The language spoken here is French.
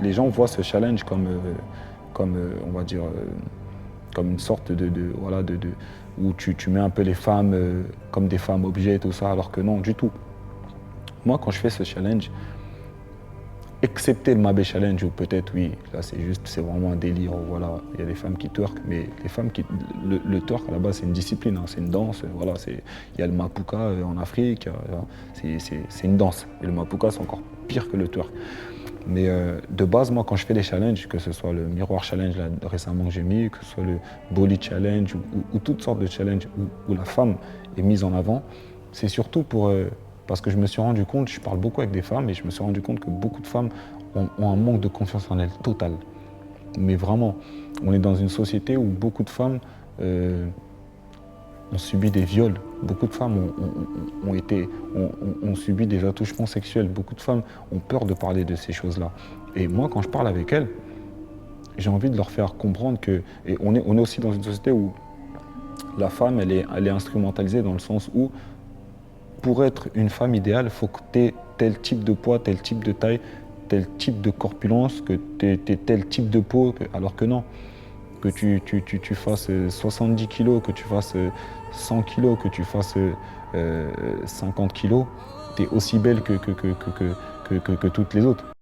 les gens voient ce challenge on va dire, comme une sorte voilà, où tu mets un peu les femmes comme des femmes objets, tout ça, alors que non, du tout. Moi, quand je fais ce challenge, excepté le Mabé Challenge, où peut-être, oui, là, c'est vraiment un délire, voilà, il y a des femmes qui twerk, mais les femmes le twerk, à la base, c'est une discipline, hein, c'est une danse, voilà, il y a le Mapuka en Afrique, c'est une danse. Et le Mapuka, c'est encore pire que le twerk. Mais de base, moi, quand je fais des challenges, que ce soit le miroir challenge là, récemment que j'ai mis, que ce soit le body challenge ou toutes sortes de challenges où la femme est mise en avant, c'est surtout parce que je me suis rendu compte, je parle beaucoup avec des femmes et je me suis rendu compte que beaucoup de femmes ont un manque de confiance en elles total. Mais vraiment, on est dans une société où beaucoup de femmes ont subi des viols. Beaucoup de femmes ont subi des attouchements sexuels. Beaucoup de femmes ont peur de parler de ces choses-là. Et moi, quand je parle avec elles, j'ai envie de leur faire comprendre que... Et on est aussi dans une société où la femme, elle est instrumentalisée dans le sens où, pour être une femme idéale, il faut que tu aies tel type de poids, tel type de taille, tel type de corpulence, que tu aies tel type de peau, alors que non. Que tu fasses 70 kilos, que tu fasses 100 kilos, que tu fasses 50 kilos, tu es aussi belle que toutes les autres.